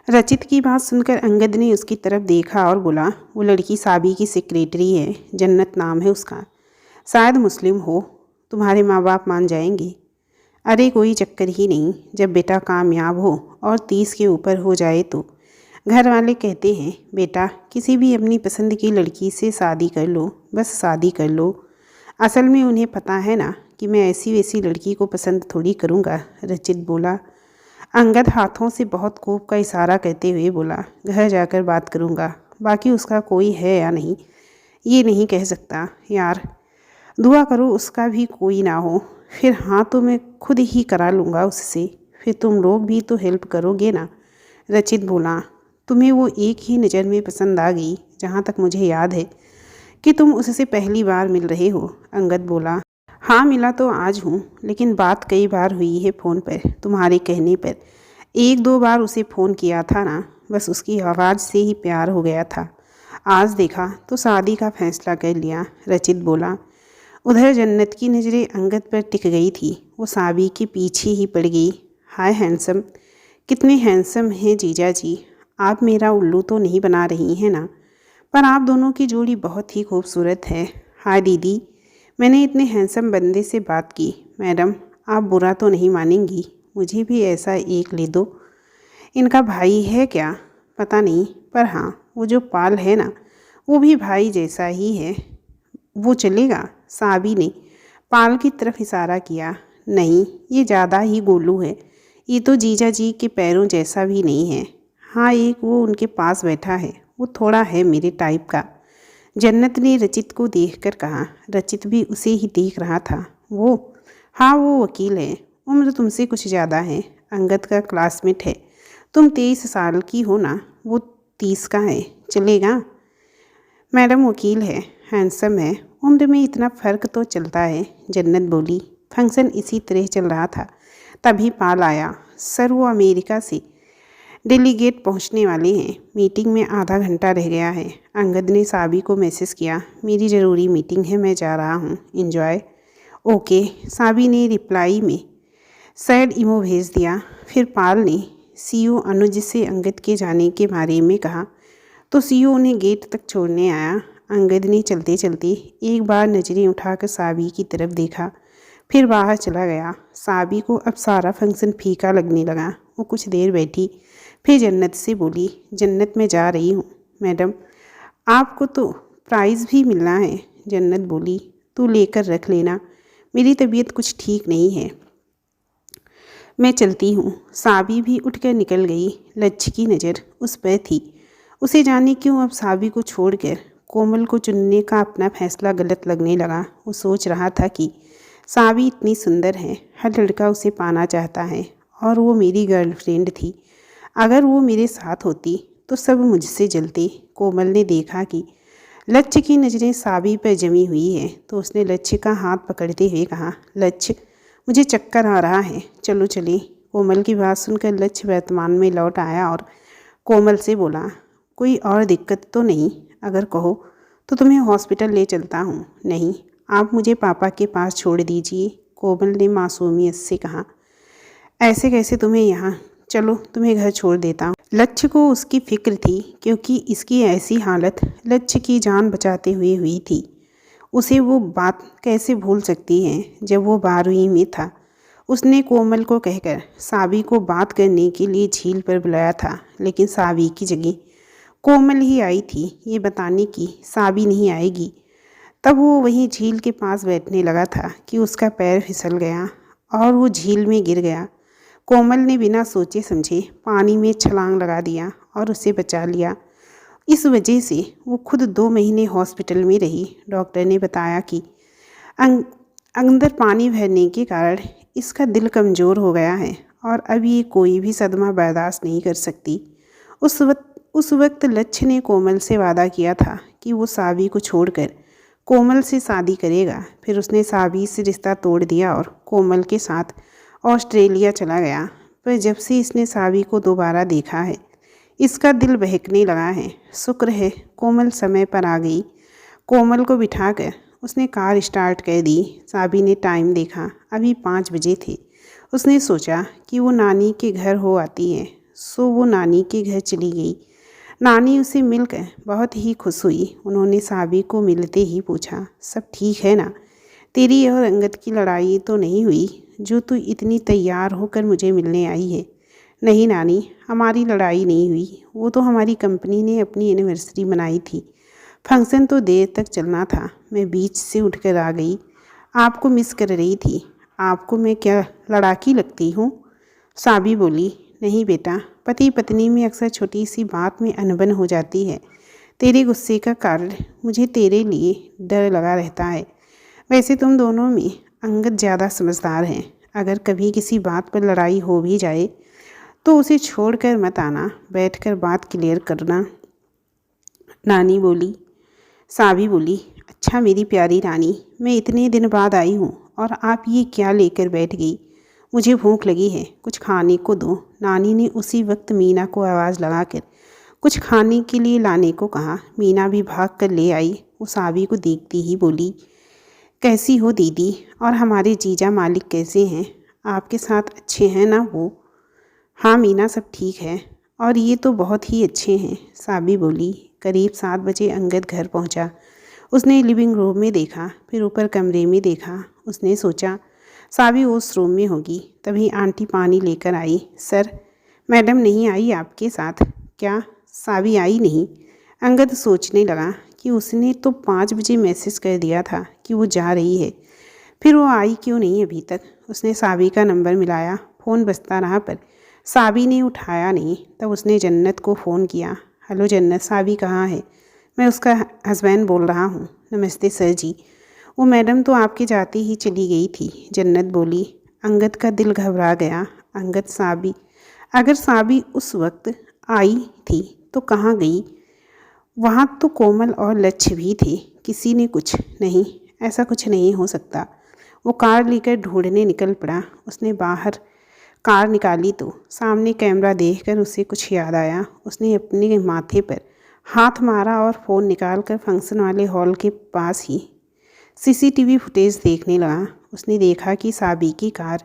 रचित की बात सुनकर अंगद ने उसकी तरफ देखा और बोला, वो लड़की साबी की सेक्रेटरी है, जन्नत नाम है उसका। शायद मुस्लिम हो, तुम्हारे माँ बाप मान जाएंगे। अरे कोई चक्कर ही नहीं, जब बेटा कामयाब हो और 30 के ऊपर हो जाए तो। घर वाले कहते हैं बेटा किसी भी अपनी पसंद की लड़की से शादी कर लो, बस शादी कर लो। असल में उन्हें पता है ना कि मैं ऐसी वैसी लड़की को पसंद थोड़ी करूँगा। रचित बोला। अंगद हाथों से बहुत कोप का इशारा करते हुए बोला, घर जाकर बात करूँगा, बाकी उसका कोई है या नहीं ये नहीं कह सकता यार। दुआ करो उसका भी कोई ना हो, फिर हाँ तो मैं खुद ही करा लूँगा उससे, फिर तुम लोग भी तो हेल्प करोगे ना। रचित बोला, तुम्हें वो एक ही नज़र में पसंद आ गई, जहाँ तक मुझे याद है कि तुम उससे पहली बार मिल रहे हो। अंगद बोला, हाँ मिला तो आज हूँ, लेकिन बात कई बार हुई है फ़ोन पर, तुम्हारे कहने पर। 1-2 बार उसे फ़ोन किया था ना, बस उसकी आवाज़ से ही प्यार हो गया था। आज देखा तो शादी का फैसला कर लिया। रचित बोला। उधर जन्नत की नज़रें अंगद पर टिक गई थी, वो साबी के पीछे ही पड़ गई। हाय हैंडसम, कितने हैंडसम हैं जीजा जी, आप मेरा उल्लू तो नहीं बना रही हैं ना, पर आप दोनों की जोड़ी बहुत ही खूबसूरत है। हाय दीदी, मैंने इतने हैंडसम बंदे से बात की। मैडम आप बुरा तो नहीं मानेंगी, मुझे भी ऐसा एक ले दो। इनका भाई है क्या पता नहीं, पर हाँ वो जो पाल है ना, वो भी भाई जैसा ही है। वो चलेगा? साबी ने पाल की तरफ इशारा किया। नहीं, ये ज़्यादा ही गोलू है, ये तो जीजा जी के पैरों जैसा भी नहीं है। हाँ एक वो उनके पास बैठा है, वो थोड़ा है मेरे टाइप का। जन्नत ने रचित को देखकर कहा। रचित भी उसे ही देख रहा था। वो? हाँ वो वकील है, उम्र तुमसे कुछ ज़्यादा है, अंगद का क्लासमेट है। तुम 23 साल की हो ना, वो 30 का है, चलेगा? मैडम वकील है, हैंडसम है, उम्र में इतना फ़र्क तो चलता है। जन्नत बोली। फंक्शन इसी तरह चल रहा था, तभी पाल आया। सर वो अमेरिका से डेलीगेट पहुंचने वाले हैं, मीटिंग में आधा घंटा रह गया है। अंगद ने साबी को मैसेज किया, मेरी ज़रूरी मीटिंग है, मैं जा रहा हूँ, एंजॉय। ओके, साबी ने रिप्लाई में सैड इमो भेज दिया। फिर पाल ने सीईओ अनुज से अंगद के जाने के बारे में कहा तो सीईओ उन्हें गेट तक छोड़ने आया। अंगद ने चलते चलते एक बार नज़रें उठाकर साबी की तरफ देखा, फिर बाहर चला गया। साबी को अब सारा फंक्शन फीका लगने लगा। वो कुछ देर बैठी, फिर जन्नत से बोली, जन्नत मैं जा रही हूँ। मैडम आपको तो प्राइज़ भी मिलना है। जन्नत बोली, तू लेकर रख लेना, मेरी तबीयत कुछ ठीक नहीं है, मैं चलती हूँ। साबी भी उठकर निकल गई। लक्ष्य की नज़र उस पर थी। उसे जाने क्यों अब साबी को छोड़कर कोमल को चुनने का अपना फैसला गलत लगने लगा। वो सोच रहा था कि साबी इतनी सुंदर है, हर लड़का उसे पाना चाहता है, और वो मेरी गर्लफ्रेंड थी। अगर वो मेरे साथ होती तो सब मुझसे जलते। कोमल ने देखा कि लक्ष्य की नज़रें साबी पर जमी हुई है, तो उसने लक्ष्य का हाथ पकड़ते हुए कहा, लक्ष्य मुझे चक्कर आ रहा है, चलो चले। कोमल की बात सुनकर लक्ष्य वर्तमान में लौट आया और कोमल से बोला, कोई और दिक्कत तो नहीं? अगर कहो तो तुम्हें हॉस्पिटल ले चलता हूँ। नहीं, आप मुझे पापा के पास छोड़ दीजिए, कोमल ने मासूमियत से कहा। ऐसे कैसे तुम्हें यहाँ? चलो तुम्हें घर छोड़ देता हूँ। लक्ष्य को उसकी फिक्र थी, क्योंकि इसकी ऐसी हालत लक्ष्य की जान बचाते हुए हुई थी। उसे वो बात कैसे भूल सकती है जब वो 12वीं में था। उसने कोमल को कहकर साबी को बात करने के लिए झील पर बुलाया था, लेकिन साबी की जगह कोमल ही आई थी, ये बताने की साबी नहीं आएगी। तब वो वहीं झील के पास बैठने लगा था कि उसका पैर फिसल गया और वो झील में गिर गया। कोमल ने बिना सोचे समझे पानी में छलांग लगा दिया और उसे बचा लिया। इस वजह से वो खुद 2 महीने हॉस्पिटल में रही। डॉक्टर ने बताया कि अंदर पानी भरने के कारण इसका दिल कमज़ोर हो गया है और अब ये कोई भी सदमा बर्दाश्त नहीं कर सकती। उस वक्त लक्ष्य ने कोमल से वादा किया था कि वो साबी को छोड़कर कोमल से शादी करेगा। फिर उसने साबी से रिश्ता तोड़ दिया और कोमल के साथ ऑस्ट्रेलिया चला गया। पर जब से इसने साबी को दोबारा देखा है, इसका दिल बहकने लगा है। शुक्र है कोमल समय पर आ गई। कोमल को बिठाकर उसने कार स्टार्ट कर दी। साबी ने टाइम देखा, अभी 5 बजे थे। उसने सोचा कि वो नानी के घर हो आती है। सो वो नानी के घर चली गई। नानी उसे मिलकर बहुत ही खुश हुई। उन्होंने साबी को मिलते ही पूछा, सब ठीक है ना? तेरी और अंगद की लड़ाई तो नहीं हुई जो तू इतनी तैयार होकर मुझे मिलने आई है? नहीं नानी, हमारी लड़ाई नहीं हुई। वो तो हमारी कंपनी ने अपनी एनिवर्सरी मनाई थी। फंक्शन तो देर तक चलना था। मैं बीच से उठकर आ गई। आपको मिस कर रही थी। आपको मैं क्या लड़ाकी लगती हूँ? साबी बोली, नहीं बेटा, पति पत्नी में अक्सर छोटी सी बात में अनबन हो जाती है। तेरे गुस्से का कारण मुझे तेरे लिए डर लगा रहता है। वैसे तुम दोनों में अंगद ज़्यादा समझदार हैं। अगर कभी किसी बात पर लड़ाई हो भी जाए तो उसे छोड़कर मत आना, बैठकर बात क्लियर करना। नानी बोली। साबी बोली, अच्छा मेरी प्यारी रानी, मैं इतने दिन बाद आई हूँ और आप ये क्या लेकर बैठ गई? मुझे भूख लगी है, कुछ खाने को दो। नानी ने उसी वक्त मीना को आवाज़ लगाकर कुछ खाने के लिए लाने को कहा। मीना भी भाग कर ले आई। वो साबी को देखती ही बोली, कैसी हो दीदी, और हमारे जीजा मालिक कैसे हैं? आपके साथ अच्छे हैं ना वो? हाँ मीना, सब ठीक है और ये तो बहुत ही अच्छे हैं, साबी बोली। करीब 7 बजे अंगद घर पहुंचा। उसने लिविंग रूम में देखा, फिर ऊपर कमरे में देखा। उसने सोचा साबी उस रूम में होगी। तभी आंटी पानी लेकर आई। सर, मैडम नहीं आई आपके साथ क्या? साबी आई नहीं। अंगद सोचने लगा कि उसने तो 5 बजे मैसेज कर दिया था कि वो जा रही है, फिर वो आई क्यों नहीं अभी तक? उसने साबी का नंबर मिलाया। फ़ोन बजता रहा पर साबी ने उठाया नहीं। तब उसने जन्नत को फ़ोन किया। हेलो जन्नत, साबी कहाँ है? मैं उसका हस्बैंड बोल रहा हूँ। नमस्ते सर जी। वो मैडम तो आपके जाते ही चली गई थी, जन्नत बोली। अंगद का दिल घबरा गया। अंगद, साबी, अगर साबी उस वक्त आई थी तो कहाँ गई? वहाँ तो कोमल और लक्ष्य भी थे। किसी ने कुछ नहीं, ऐसा कुछ नहीं हो सकता। वो कार लेकर ढूंढने निकल पड़ा। उसने बाहर कार निकाली तो सामने कैमरा देखकर उसे कुछ याद आया। उसने अपने माथे पर हाथ मारा और फ़ोन निकालकर फंक्शन वाले हॉल के पास ही सीसीटीवी फुटेज देखने लगा। उसने देखा कि साबी की कार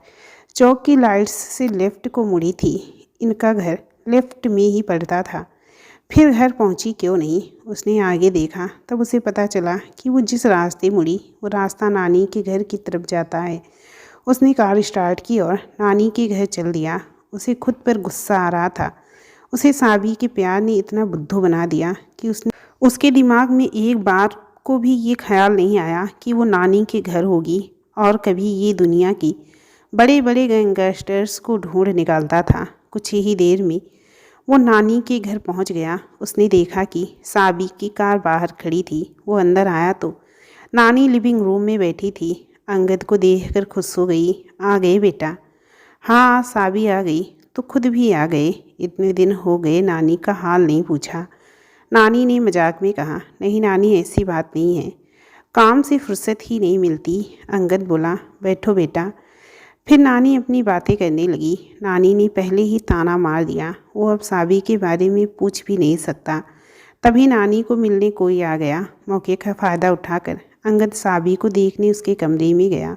चौक की लाइट्स से लेफ्ट को मुड़ी थी। इनका घर लेफ्ट में ही पड़ता था। फिर घर पहुंची क्यों नहीं? उसने आगे देखा, तब उसे पता चला कि वो जिस रास्ते मुड़ी वो रास्ता नानी के घर की तरफ जाता है। उसने कार स्टार्ट की और नानी के घर चल दिया। उसे खुद पर गुस्सा आ रहा था। उसे साबी के प्यार ने इतना बुद्धू बना दिया कि उसके दिमाग में एक बार को भी ये ख्याल नहीं आया कि वो नानी के घर होगी और कभी ये दुनिया की बड़े बड़े गैंगस्टर्स को ढूंढ निकालता था। कुछ ही देर में वो नानी के घर पहुंच गया। उसने देखा कि साबी की कार बाहर खड़ी थी। वो अंदर आया तो नानी लिविंग रूम में बैठी थी। अंगद को देखकर खुश हो गई। आ गए बेटा? हाँ, साबी आ गई तो खुद भी आ गए। इतने दिन हो गए नानी का हाल नहीं पूछा। नानी ने मजाक में कहा, नहीं नानी, ऐसी बात नहीं है, काम से फुर्सत ही नहीं मिलती। अंगद बोला, बैठो बेटा। फिर नानी अपनी बातें करने लगी। नानी ने पहले ही ताना मार दिया, वो अब साबी के बारे में पूछ भी नहीं सकता। तभी नानी को मिलने कोई आ गया। मौके का फ़ायदा उठाकर अंगद साबी को देखने उसके कमरे में गया।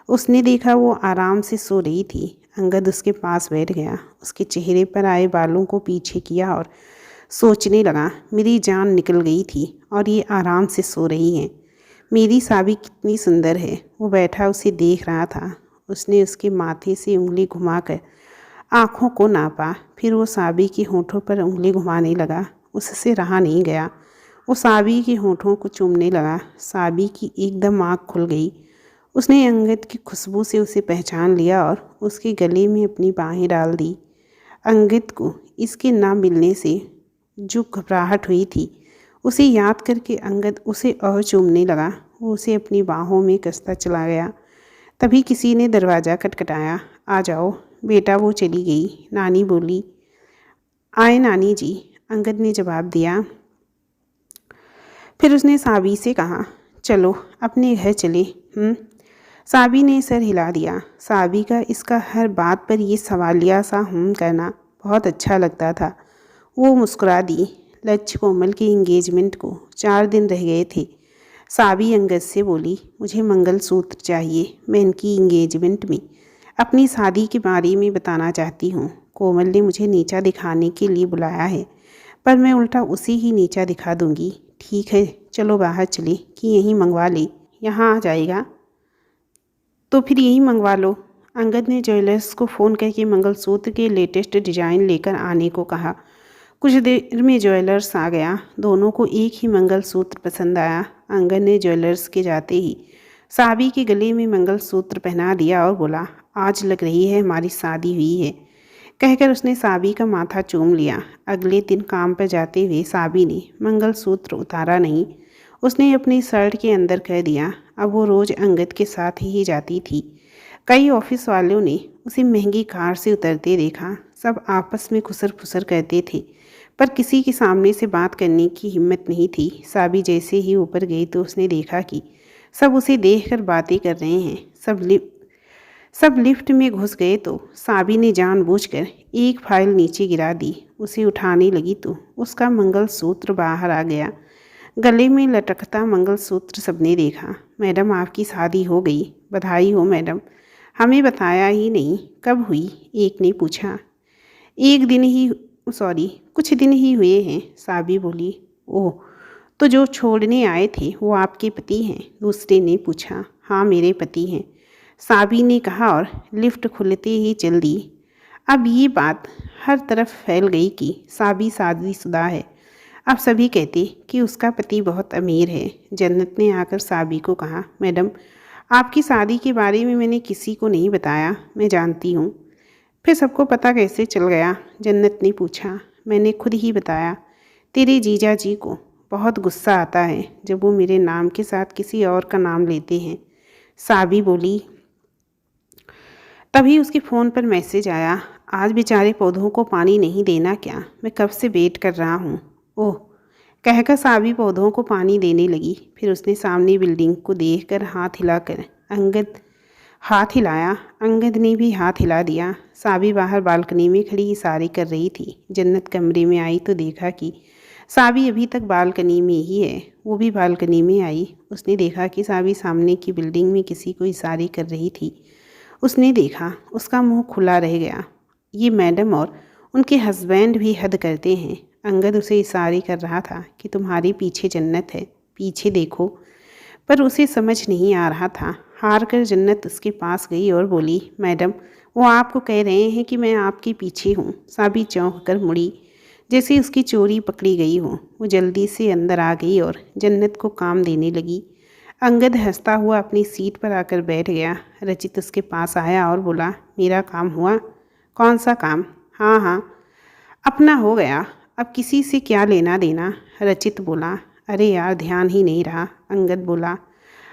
उसने देखा वो आराम से सो रही थी। अंगद उसके पास बैठ गया। उसके चेहरे पर आए बालों को पीछे किया और सोचने लगा, मेरी जान निकल गई थी और ये आराम से सो रही हैं। मेरी साबी कितनी सुंदर है। वो बैठा उसे देख रहा था। उसने उसके माथे से उंगली घुमाकर आँखों को नापा। फिर वो साबी के होठों पर उंगली घुमाने लगा। उससे रहा नहीं गया। वो साबी के होठों को चूमने लगा। साबी की एकदम आँख खुल गई। उसने अंगद की खुशबू से उसे पहचान लिया और उसके गले में अपनी बाहें डाल दी। अंगद को इसके ना मिलने से जो घबराहट हुई थी उसे याद करके अंगद उसे और चूमने लगा। वो उसे अपनी बाहों में कसता चला गया। तभी किसी ने दरवाज़ा खटखटाया। आ जाओ बेटा। वो चली गई। नानी बोली, आए नानी जी, अंगद ने जवाब दिया। फिर उसने साबी से कहा, चलो अपने घर चले। साबी ने सर हिला दिया। साबी का इसका हर बात पर ये सवालिया सा करना बहुत अच्छा लगता था। वो मुस्कुरा दी। लक्ष्य कोमल के इंगेजमेंट को 4 दिन रह गए थे। साबी अंगद से बोली, मुझे मंगलसूत्र चाहिए। मैं इनकी इंगेजमेंट में अपनी शादी के बारे में बताना चाहती हूँ। कोमल ने मुझे नीचा दिखाने के लिए बुलाया है, पर मैं उल्टा उसे ही नीचा दिखा दूंगी। ठीक है, चलो बाहर चले कि यहीं मंगवा ले। यहाँ आ जाएगा तो फिर यहीं मंगवा लो। अंगद ने ज्वेलर्स को फ़ोन करके मंगलसूत्र के लेटेस्ट डिज़ाइन लेकर आने को कहा। कुछ देर में ज्वेलर्स आ गया। दोनों को एक ही मंगलसूत्र पसंद आया। अंगद ने ज्वेलर्स के जाते ही साबी के गले में मंगलसूत्र पहना दिया और बोला, आज लग रही है हमारी शादी हुई है। कहकर उसने साबी का माथा चूम लिया। अगले दिन काम पर जाते हुए साबी ने मंगलसूत्र उतारा नहीं। उसने अपनी शर्ट के अंदर कर दिया। अब वो रोज़ अंगद के साथ ही जाती थी। कई ऑफिस वालों ने उसे महंगी कार से उतरते देखा। सब आपस में खुसर फुसर करते थे, पर किसी के सामने से बात करने की हिम्मत नहीं थी। साबी जैसे ही ऊपर गई तो उसने देखा कि सब उसे देखकर बातें कर रहे हैं। सब लिफ्ट में घुस गए तो साबी ने जानबूझकर एक फाइल नीचे गिरा दी। उसे उठाने लगी तो उसका मंगलसूत्र बाहर आ गया। गले में लटकता मंगलसूत्र सबने देखा। मैडम, आपकी शादी हो गई। बधाई हो मैडम, हमें बताया ही नहीं। कब हुई? एक ने पूछा। कुछ दिन ही हुए हैं, साबी बोली। ओह, तो जो छोड़ने आए थे वो आपके पति हैं? दूसरे ने पूछा। हाँ, मेरे पति हैं, साबी ने कहा और लिफ्ट खुलते ही चल दी। अब ये बात हर तरफ फैल गई कि साबी शादीशुदा है। अब सभी कहते कि उसका पति बहुत अमीर है। जन्नत ने आकर साबी को कहा, मैडम, आपकी शादी के बारे में मैंने किसी को नहीं बताया, मैं जानती हूँ। फिर सबको पता कैसे चल गया? जन्नत ने पूछा। मैंने खुद ही बताया। तेरे जीजा जी को बहुत गुस्सा आता है जब वो मेरे नाम के साथ किसी और का नाम लेते हैं, साबी बोली। तभी उसके फ़ोन पर मैसेज आया, आज बेचारे पौधों को पानी नहीं देना क्या? मैं कब से वेट कर रहा हूँ। ओह, कहकर साबी पौधों को पानी देने लगी। फिर उसने सामने बिल्डिंग को देखकर हाथ हिलाया। अंगद ने भी हाथ हिला दिया। साबी बाहर बालकनी में खड़ी इशारे कर रही थी। जन्नत कमरे में आई तो देखा कि साबी अभी तक बालकनी में ही है। वो भी बालकनी में आई। उसने देखा कि साबी सामने की बिल्डिंग में किसी को इशारे कर रही थी। उसने देखा, उसका मुंह खुला रह गया। ये मैडम और उनके हस्बैंड भी हद करते हैं। अंगद उसे इशारे कर रहा था कि तुम्हारे पीछे जन्नत है, पीछे देखो, पर उसे समझ नहीं आ रहा था। हार कर जन्नत उसके पास गई और बोली, मैडम, वो आपको कह रहे हैं कि मैं आपके पीछे हूँ। साबी चौंक कर मुड़ी, जैसे उसकी चोरी पकड़ी गई हो। वो जल्दी से अंदर आ गई और जन्नत को काम देने लगी। अंगद हंसता हुआ अपनी सीट पर आकर बैठ गया। रचित उसके पास आया और बोला, मेरा काम हुआ? कौन सा काम? हाँ हाँ, अपना हो गया, अब किसी से क्या लेना देना। रचित बोला। अरे यार, ध्यान ही नहीं रहा। अंगद बोला।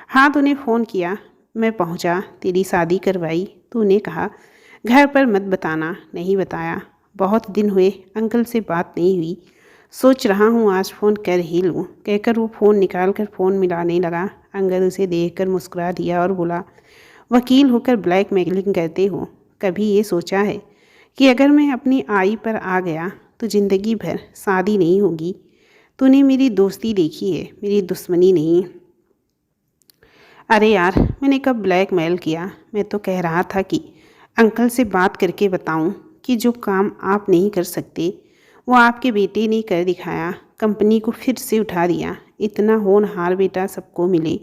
हाँ, तूने फ़ोन किया, मैं पहुंचा, तेरी शादी करवाई। तूने कहा घर पर मत बताना, नहीं बताया। बहुत दिन हुए अंकल से बात नहीं हुई, सोच रहा हूँ आज फ़ोन कर ही लूँ। कहकर वो फ़ोन निकाल कर फ़ोन मिलाने लगा। अंगद उसे देखकर मुस्कुरा दिया और बोला, वकील होकर ब्लैकमेलिंग करते हो? कभी ये सोचा है कि अगर मैं अपनी आई पर आ गया तो ज़िंदगी भर शादी नहीं होगी? तूने मेरी दोस्ती देखी है, मेरी दुश्मनी नहीं। अरे यार, मैंने कब ब्लैकमेल किया? मैं तो कह रहा था कि अंकल से बात करके बताऊं कि जो काम आप नहीं कर सकते वो आपके बेटे ने कर दिखाया। कंपनी को फिर से उठा दिया। इतना होनहार बेटा सबको मिले।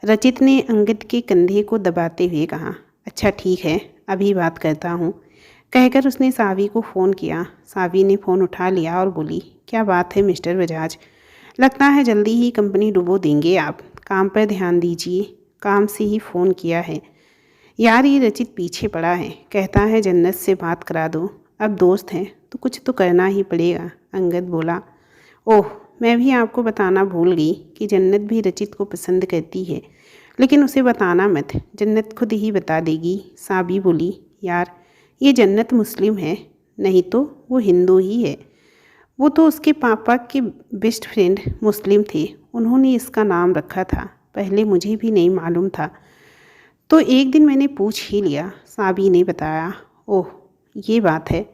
रचित ने अंगद के कंधे को दबाते हुए कहा। अच्छा ठीक है, अभी बात करता हूँ। कहकर उसने सावी को फ़ोन किया। सावी ने फ़ोन उठा लिया और बोली, क्या बात है मिस्टर बजाज, लगता है जल्दी ही कंपनी डुबो देंगे आप। काम पर ध्यान दीजिए। काम से ही फ़ोन किया है यार, ये रचित पीछे पड़ा है, कहता है जन्नत से बात करा दो। अब दोस्त हैं तो कुछ तो करना ही पड़ेगा। अंगद बोला। ओह, मैं भी आपको बताना भूल गई कि जन्नत भी रचित को पसंद करती है, लेकिन उसे बताना मत, जन्नत खुद ही बता देगी। साबी बोली, यार ये जन्नत मुस्लिम है, नहीं तो वो हिंदू ही है। वो तो उसके पापा के बेस्ट फ्रेंड मुस्लिम थे, उन्होंने इसका नाम रखा था। पहले मुझे भी नहीं मालूम था, तो एक दिन मैंने पूछ ही लिया। साबी ने बताया। ओह, ये बात है।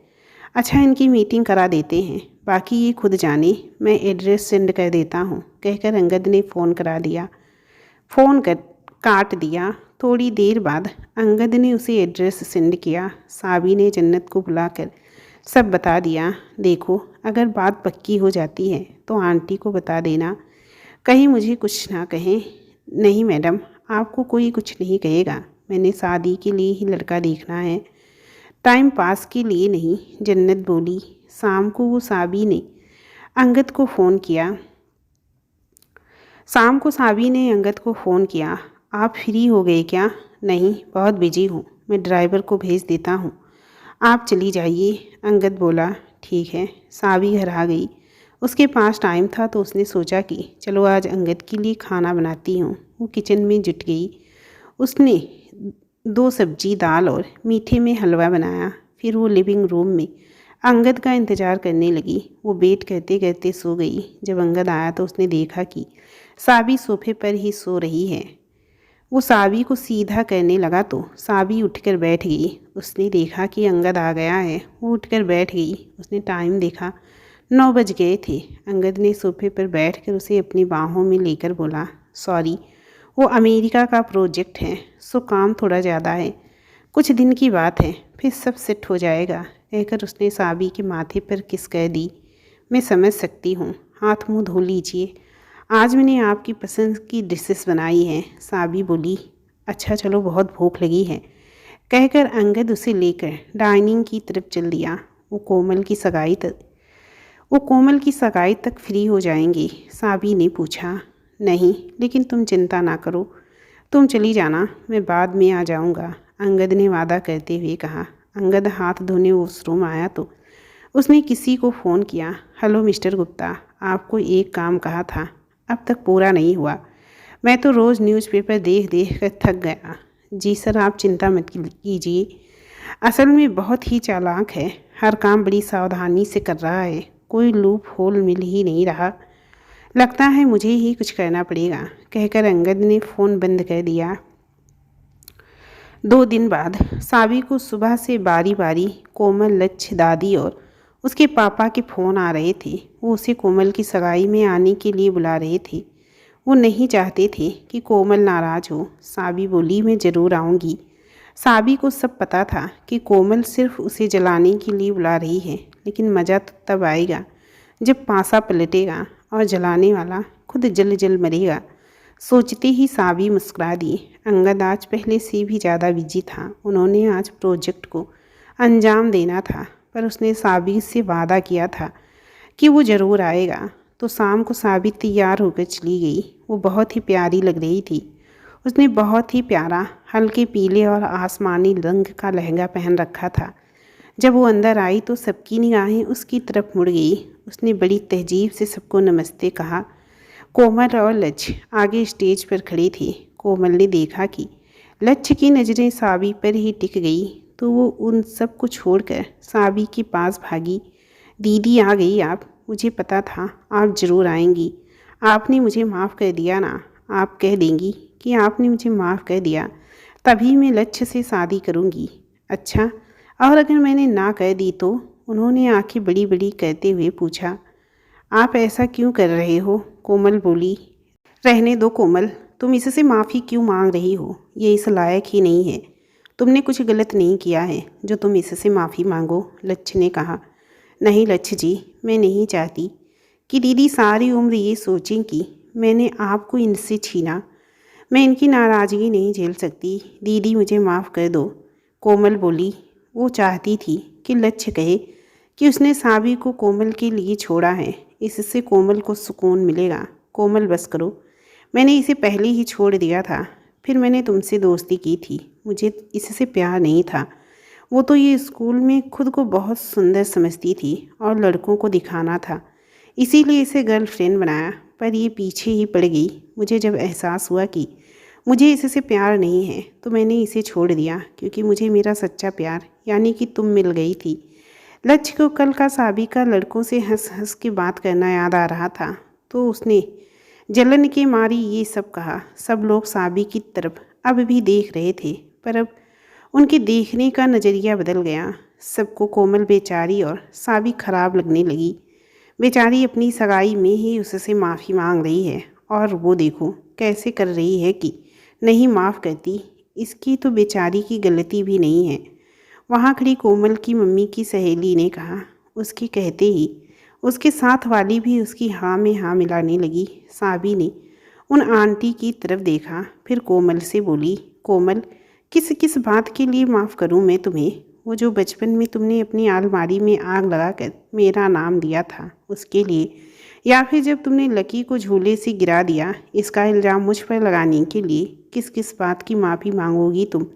अच्छा, इनकी मीटिंग करा देते हैं, बाकी ये खुद जाने, मैं एड्रेस सेंड कर देता हूँ। कहकर अंगद ने फ़ोन करा दिया। काट दिया। थोड़ी देर बाद अंगद ने उसे एड्रेस सेंड किया। साबी ने जन्नत को बुलाकर सब बता दिया। देखो, अगर बात पक्की हो जाती है तो आंटी को बता देना, कहीं मुझे कुछ ना कहें। नहीं मैडम, आपको कोई कुछ नहीं कहेगा। मैंने शादी के लिए ही लड़का देखना है, टाइम पास के लिए नहीं, जन्नत बोली। शाम को वो साबी ने अंगद को फ़ोन किया। शाम को साबी ने अंगद को फ़ोन किया। आप फ्री हो गए क्या? नहीं, बहुत बिजी हूँ, मैं ड्राइवर को भेज देता हूँ, आप चली जाइए। अंगद बोला, ठीक है। साबी घर आ गई। उसके पास टाइम था तो उसने सोचा कि चलो आज अंगद के लिए खाना बनाती हूँ। वो किचन में जुट गई। उसने 2 सब्जी, दाल और मीठे में हलवा बनाया। फिर वो लिविंग रूम में अंगद का इंतज़ार करने लगी। वो वेट करते करते सो गई। जब अंगद आया तो उसने देखा कि साबी सोफे पर ही सो रही है। वो साबी को सीधा करने लगा तो साबी उठकर बैठ गई। उसने देखा कि अंगद आ गया है। वो उठकर बैठ गई। उसने टाइम देखा, 9 बज गए थे। अंगद ने सोफे पर बैठकर उसे अपनी बाहों में लेकर बोला, सॉरी, वो अमेरिका का प्रोजेक्ट है, सो काम थोड़ा ज़्यादा है, कुछ दिन की बात है, फिर सब सेट हो जाएगा, कहकर उसने साबी के माथे पर किस कर दी। मैं समझ सकती हूँ, हाथ मुँह धो लीजिए, आज मैंने आपकी पसंद की डिशेस बनाई हैं। साबी बोली, अच्छा चलो, बहुत भूख लगी है, कहकर अंगद उसे लेकर डाइनिंग की तरफ चल दिया। वो कोमल की सगाई तक फ्री हो जाएंगी? साबी ने पूछा। नहीं, लेकिन तुम चिंता ना करो, तुम चली जाना, मैं बाद में आ जाऊंगा, अंगद ने वादा करते हुए कहा। अंगद हाथ धोने वॉशरूम आया तो उसने किसी को फ़ोन किया। हेलो मिस्टर गुप्ता, आपको एक काम कहा था, अब तक पूरा नहीं हुआ। मैं तो रोज़ न्यूज़पेपर देख देख कर थक गया। जी सर, आप चिंता मत कीजिए, असल में बहुत ही चालाक है, हर काम बड़ी सावधानी से कर रहा है, कोई लूप होल मिल ही नहीं रहा, लगता है मुझे ही कुछ करना पड़ेगा, कहकर अंगद ने फ़ोन बंद कर दिया। 2 दिन बाद साबी को सुबह से बारी बारी कोमल, लक्ष्य, दादी और उसके पापा के फ़ोन आ रहे थे। वो उसे कोमल की सगाई में आने के लिए बुला रहे थे। वो नहीं चाहते थे कि कोमल नाराज़ हो। साबी बोली, मैं ज़रूर आऊँगी। साबी को सब पता था कि कोमल सिर्फ उसे जलाने के लिए बुला रही है, लेकिन मज़ा तो तब आएगा जब पासा पलटेगा और जलाने वाला खुद जल जल मरेगा। सोचते ही साबी मुस्कुरा दी। अंगद आज पहले से भी ज़्यादा बिजी था। उन्होंने आज प्रोजेक्ट को अंजाम देना था, पर उसने साबी से वादा किया था कि वो ज़रूर आएगा। तो शाम को साबी तैयार होकर चली गई। वो बहुत ही प्यारी लग रही थी। उसने बहुत ही प्यारा हल्के पीले और आसमानी रंग का लहंगा पहन रखा था। जब वो अंदर आई तो सबकी निगाहें उसकी तरफ मुड़ गई। उसने बड़ी तहजीब से सबको नमस्ते कहा। कोमल और लक्ष्य आगे स्टेज पर खड़े थे। कोमल ने देखा कि लक्ष्य की नज़रें साबी पर ही टिक गई तो वो उन सब को छोड़कर साबी के पास भागी। दीदी आ गई आप, मुझे पता था आप ज़रूर आएंगी, आपने मुझे माफ़ कर दिया ना, आप कह देंगी कि आपने मुझे माफ़ कर दिया, तभी मैं लक्ष्य से शादी करूँगी। अच्छा, और अगर मैंने ना कर दी तो? उन्होंने आंखें बड़ी बड़ी करते हुए पूछा। आप ऐसा क्यों कर रहे हो? कोमल बोली। रहने दो कोमल, तुम इससे माफ़ी क्यों मांग रही हो? ये इस लायक ही नहीं है, तुमने कुछ गलत नहीं किया है जो तुम इससे माफ़ी मांगो, लक्ष्य ने कहा। नहीं लक्ष्य जी, मैं नहीं चाहती कि दीदी सारी उम्र ये सोचें कि मैंने आपको इनसे छीना। मैं इनकी नाराज़गी नहीं झेल सकती, दीदी मुझे माफ़ कर दो, कोमल बोली। वो चाहती थी कि लक्ष्य कहे कि उसने साबी को कोमल के लिए छोड़ा है, इससे कोमल को सुकून मिलेगा। कोमल बस करो, मैंने इसे पहले ही छोड़ दिया था, फिर मैंने तुमसे दोस्ती की थी, मुझे इससे प्यार नहीं था। वो तो ये स्कूल में खुद को बहुत सुंदर समझती थी और लड़कों को दिखाना था, इसीलिए इसे गर्लफ्रेंड बनाया, पर ये पीछे ही पड़ गई। मुझे जब एहसास हुआ कि मुझे इससे प्यार नहीं है तो मैंने इसे छोड़ दिया, क्योंकि मुझे मेरा सच्चा प्यार यानी कि तुम मिल गई थी। लक्ष्य को कल का साबी का लड़कों से हंस हंस के बात करना याद आ रहा था तो उसने जलन के मारी ये सब कहा। सब लोग साबी की तरफ अब भी देख रहे थे, पर अब उनके देखने का नज़रिया बदल गया। सबको कोमल बेचारी और साबी खराब लगने लगी। बेचारी अपनी सगाई में ही उससे माफ़ी मांग रही है और वो देखो कैसे कर रही है कि नहीं माफ़ करती। इसकी तो बेचारी की गलती भी नहीं है, वहाँ खड़ी कोमल की मम्मी की सहेली ने कहा। उसके कहते ही उसके साथ वाली भी उसकी हाँ में हाँ मिलाने लगी। साबी ने उन आंटी की तरफ देखा, फिर कोमल से बोली, कोमल, किस किस बात के लिए माफ़ करूं मैं तुम्हें? वो जो बचपन में तुमने अपनी अलमारी में आग लगाकर मेरा नाम दिया था उसके लिए, या फिर जब तुमने लकी को झूले से गिरा दिया, इसका इल्ज़ाम मुझ पर लगाने के लिए किस किस बात की माफ़ी मांगोगी तुम?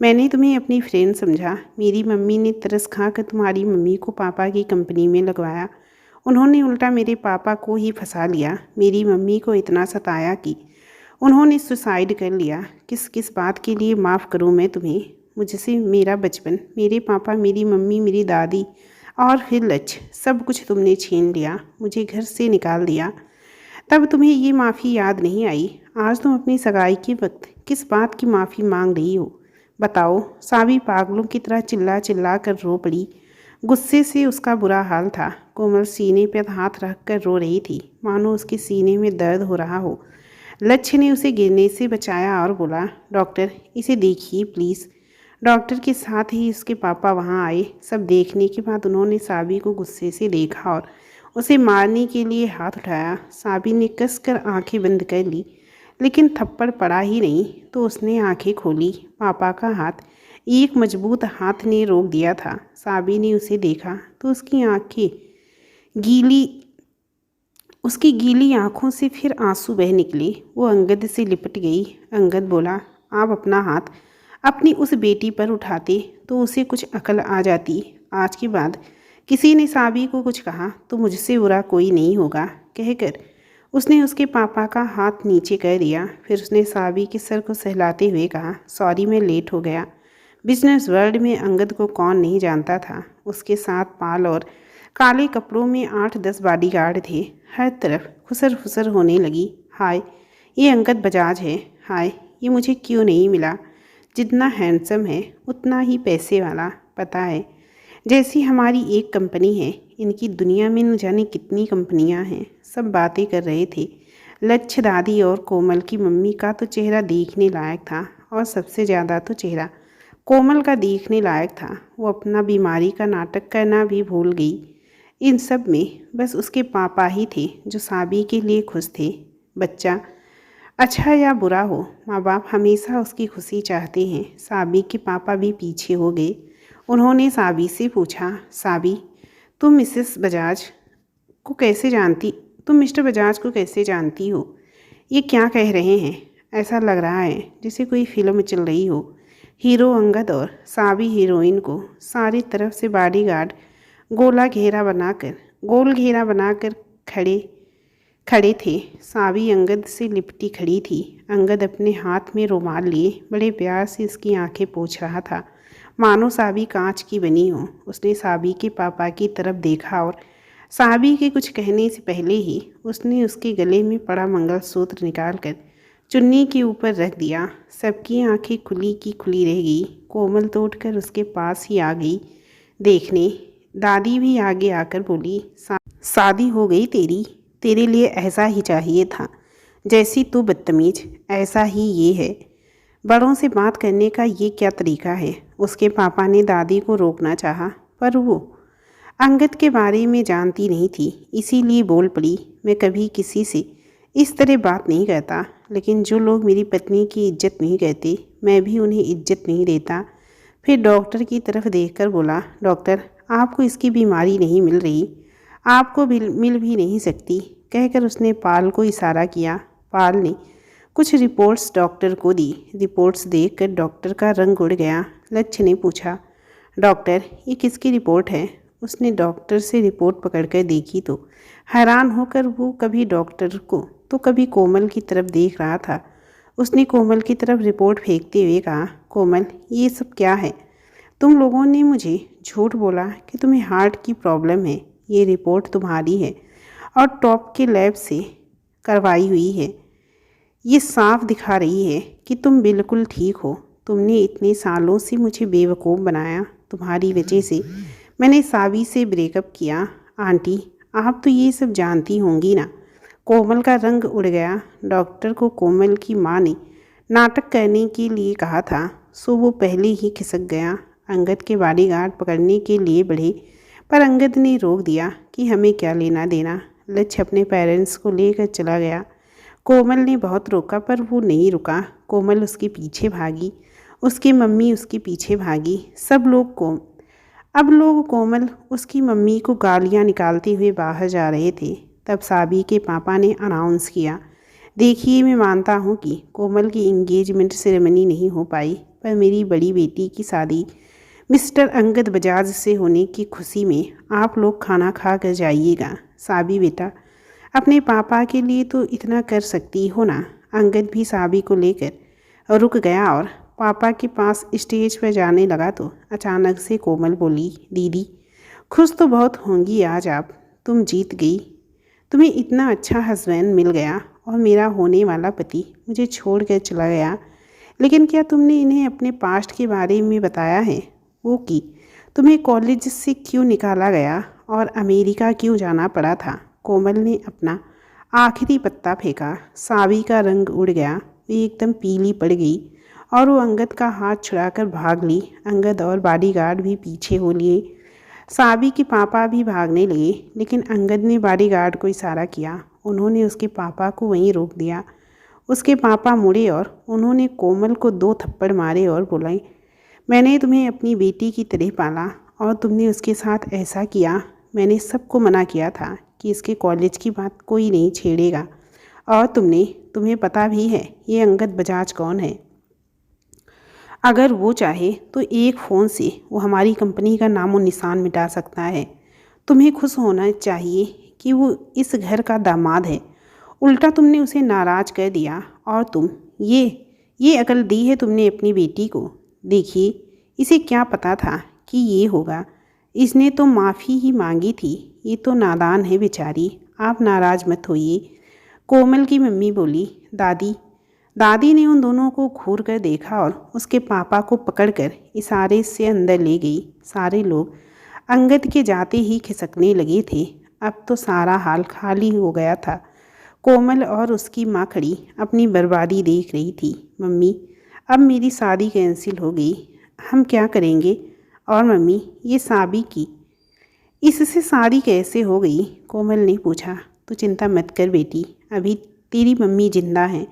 मैंने तुम्हें अपनी फ्रेंड समझा। मेरी मम्मी ने तरस खा कर तुम्हारी मम्मी को पापा की कंपनी में लगवाया। उन्होंने उल्टा मेरे पापा को ही फंसा लिया। मेरी मम्मी को इतना सताया कि उन्होंने सुसाइड कर लिया। किस किस बात के लिए माफ़ करूं मैं तुम्हें? मुझसे मेरा बचपन, मेरे पापा, मेरी मम्मी, मेरी दादी और फिर लक्ष्य, सब कुछ तुमने छीन लिया, मुझे घर से निकाल दिया। तब तुम्हें ये माफ़ी याद नहीं आई। आज तुम अपनी सगाई के वक्त किस बात की माफ़ी मांग रही हो? बताओ। साबी पागलों की तरह चिल्ला चिल्ला कर रो पड़ी। गुस्से से उसका बुरा हाल था। कोमल सीने पर हाथ रख कर रो रही थी, मानो उसके सीने में दर्द हो रहा हो। लक्ष्य ने उसे गिरने से बचाया और बोला, डॉक्टर, इसे देखिए प्लीज़। डॉक्टर के साथ ही उसके पापा वहाँ आए। सब देखने के बाद उन्होंने साबी को गुस्से से देखा और उसे मारने के लिए हाथ उठाया। साबी ने कसकर आंखें बंद कर ली, लेकिन थप्पड़ पड़ा ही नहीं तो उसने आंखें खोली। पापा का हाथ एक मजबूत हाथ ने रोक दिया था। साबी ने उसे देखा तो उसकी गीली आंखों से फिर आंसू बह निकले। वो अंगद से लिपट गई। अंगद बोला, आप अपना हाथ अपनी उस बेटी पर उठाते तो उसे कुछ अकल आ जाती। आज के बाद किसी ने साबी को कुछ कहा तो मुझसे बुरा कोई नहीं होगा, कहकर उसने उसके पापा का हाथ नीचे कर दिया। फिर उसने साबी के सर को सहलाते हुए कहा, सॉरी, मैं लेट हो गया। बिजनेस वर्ल्ड में अंगद को कौन नहीं जानता था। उसके साथ पाल और काले कपड़ों में 8-10 बॉडीगार्ड थे। हर तरफ खुसर फुसर होने लगी। हाय, ये अंगद बजाज है। हाय, ये मुझे क्यों नहीं मिला? जितना हैंडसम है उतना ही पैसे वाला। पता है, जैसी हमारी एक कंपनी है, इनकी दुनिया में न जाने कितनी कंपनियां हैं। सब बातें कर रहे थे। लक्ष्य, दादी और कोमल की मम्मी का तो चेहरा देखने लायक था, और सबसे ज़्यादा तो चेहरा कोमल का देखने लायक था। वो अपना बीमारी का नाटक करना भी भूल गई। इन सब में बस उसके पापा ही थे जो साबी के लिए खुश थे। बच्चा अच्छा या बुरा हो, माँ बाप हमेशा उसकी खुशी चाहते हैं। साबी के पापा भी पीछे हो गए। उन्होंने साबी से पूछा, साबी, तुम मिस्टर बजाज को कैसे जानती हो? ये क्या कह रहे हैं? ऐसा लग रहा है जैसे कोई फिल्म चल रही हो। हीरो अंगद और साबी हीरोइन को सारी तरफ से बॉडीगार्ड गोल घेरा बनाकर खड़े थे। साबी अंगद से लिपटी खड़ी थी। अंगद अपने हाथ में रुमाल लिए बड़े प्यार से उसकी आंखें पोंछ रहा था, मानो साबी कांच की बनी हो। उसने साबी के पापा की तरफ देखा और साबी के कुछ कहने से पहले ही उसने उसके गले में पड़ा मंगलसूत्र निकालकर चुन्नी के ऊपर रख दिया। सबकी आंखें खुली की खुली रह गई। कोमल तो उठकर उसके पास ही आ गई देखने। दादी भी आगे आकर बोली, शादी हो गई तेरी? तेरे लिए ऐसा ही चाहिए था। जैसी तू बदतमीज, ऐसा ही ये है। बड़ों से बात करने का ये क्या तरीका है? उसके पापा ने दादी को रोकना चाहा, पर वो अंगद के बारे में जानती नहीं थी, इसीलिए बोल पड़ी, मैं कभी किसी से इस तरह बात नहीं करता, लेकिन जो लोग मेरी पत्नी की इज्जत नहीं करते, मैं भी उन्हें इज्जत नहीं देता। फिर डॉक्टर की तरफ देखकर बोला, डॉक्टर, आपको इसकी बीमारी नहीं मिल रही, आपको मिल भी नहीं सकती। कहकर उसने पाल को इशारा किया। पाल ने कुछ रिपोर्ट्स डॉक्टर को दी। रिपोर्ट्स देखकर डॉक्टर का रंग उड़ गया। लक्ष्य ने पूछा, डॉक्टर, ये किसकी रिपोर्ट है? उसने डॉक्टर से रिपोर्ट पकड़कर देखी तो हैरान होकर वो कभी डॉक्टर को तो कभी कोमल की तरफ देख रहा था। उसने कोमल की तरफ रिपोर्ट फेंकते हुए कहा, कोमल, ये सब क्या है? तुम लोगों ने मुझे झूठ बोला कि तुम्हें हार्ट की प्रॉब्लम है। ये रिपोर्ट तुम्हारी है और टॉप के लैब से करवाई हुई है। ये साफ दिखा रही है कि तुम बिल्कुल ठीक हो। तुमने इतने सालों से मुझे बेवकूफ़ बनाया। तुम्हारी वजह से मैंने साबी से ब्रेकअप किया। आंटी, आप तो ये सब जानती होंगी ना। कोमल का रंग उड़ गया। डॉक्टर को कोमल की माँ ने नाटक करने के लिए कहा था, सो वो पहले ही खिसक गया। अंगद के बॉडीगार्ड पकड़ने के लिए बढ़े, पर अंगद ने रोक दिया कि हमें क्या लेना देना। लक्ष्य अपने पेरेंट्स को लेकर चला गया। कोमल ने बहुत रोका पर वो नहीं रुका। कोमल उसके पीछे भागी, उसकी मम्मी उसके पीछे भागी। अब लोग कोमल उसकी मम्मी को गालियां निकालते हुए बाहर जा रहे थे। तब साबी के पापा ने अनाउंस किया, देखिए, मैं मानता हूँ कि कोमल की इंगेजमेंट सेरेमनी नहीं हो पाई, पर मेरी बड़ी बेटी की शादी मिस्टर अंगद बजाज से होने की खुशी में आप लोग खाना खा कर जाइएगा। साबी बेटा, अपने पापा के लिए तो इतना कर सकती हो ना। अंगद भी साबी को लेकर रुक गया और पापा के पास स्टेज पर जाने लगा तो अचानक से कोमल बोली, दीदी, खुश तो बहुत होंगी आज आप, तुम जीत गई। तुम्हें इतना अच्छा हस्बैंड मिल गया और मेरा होने वाला पति मुझे छोड़ कर चला गया। लेकिन क्या तुमने इन्हें अपने पास्ट के बारे में बताया है? वो कि तुम्हें कॉलेज से क्यों निकाला गया और अमेरिका क्यों जाना पड़ा था? कोमल ने अपना आखिरी पत्ता फेंका। साबी का रंग उड़ गया, वो एकदम पीली पड़ गई और वो अंगद का हाथ छुड़ाकर भाग ली। अंगद और बॉडीगार्ड भी पीछे हो लिए। साबी के पापा भी भागने लगे, लेकिन अंगद ने बॉडीगार्ड को इशारा किया। उन्होंने उसके पापा को वहीं रोक दिया। उसके पापा मुड़े और उन्होंने कोमल को 2 थप्पड़ मारे और बोले, मैंने तुम्हें अपनी बेटी की तरह पाला और तुमने उसके साथ ऐसा किया। मैंने सबको मना किया था कि इसके कॉलेज की बात कोई नहीं छेड़ेगा, और तुम्हें पता भी है ये अंगद बजाज कौन है। अगर वो चाहे तो एक फ़ोन से वो हमारी कंपनी का नामो निशान मिटा सकता है। तुम्हें खुश होना चाहिए कि वो इस घर का दामाद है। उल्टा तुमने उसे नाराज़ कर दिया और तुम ये अकल दी है तुमने अपनी बेटी को। देखिए, इसे क्या पता था कि ये होगा। इसने तो माफ़ी ही मांगी थी। ये तो नादान है बेचारी, आप नाराज़ मत होइए। कोमल की मम्मी बोली, दादी ने उन दोनों को घूर कर देखा और उसके पापा को पकड़कर इशारे से अंदर ले गई। सारे लोग अंगद के जाते ही खिसकने लगे थे। अब तो सारा हाल खाली हो गया था। कोमल और उसकी माँ खड़ी अपनी बर्बादी देख रही थी। मम्मी, अब मेरी शादी कैंसिल हो गई, हम क्या करेंगे? और मम्मी, ये साबी की इससे शादी कैसे हो गई? कोमल ने पूछा। तू चिंता मत कर बेटी, अभी तेरी मम्मी जिंदा हैं।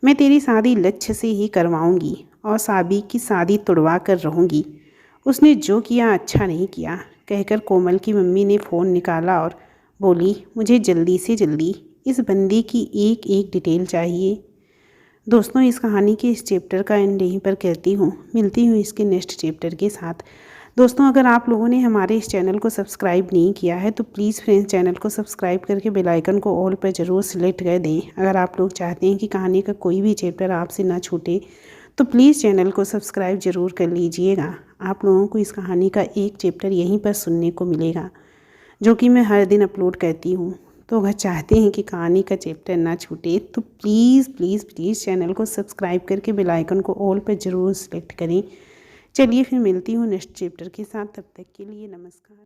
मैं तेरी शादी लक्ष्य से ही करवाऊंगी और साबी की शादी तुड़वा कर रहूँगी। उसने जो किया अच्छा नहीं किया, कहकर कोमल की मम्मी ने फ़ोन निकाला और बोली, मुझे जल्दी से जल्दी इस बंदी की एक एक डिटेल चाहिए। दोस्तों, इस कहानी के इस चैप्टर का एंड यहीं पर करती हूँ। मिलती हूँ इसके नेक्स्ट चैप्टर के साथ। दोस्तों, अगर आप लोगों ने हमारे इस चैनल को सब्सक्राइब नहीं किया है तो प्लीज़ फ्रेंड्स चैनल को सब्सक्राइब करके बेल आइकन को ऑल पर ज़रूर सिलेक्ट कर दें। अगर आप लोग चाहते हैं कि कहानी का कोई भी चैप्टर आपसे ना छूटे तो प्लीज़ चैनल को सब्सक्राइब ज़रूर कर लीजिएगा। आप लोगों को इस कहानी का एक चैप्टर यहीं पर सुनने को मिलेगा, जो कि मैं हर दिन अपलोड करती हूँ। तो अगर चाहते हैं कि कहानी का चैप्टर ना छूटे तो प्लीज़ प्लीज़ प्लीज़ चैनल को सब्सक्राइब करके बेल आइकन को ऑल पर ज़रूर सेलेक्ट करें। चलिए फिर मिलती हूँ नेक्स्ट चैप्टर के साथ। तब तक के लिए नमस्कार।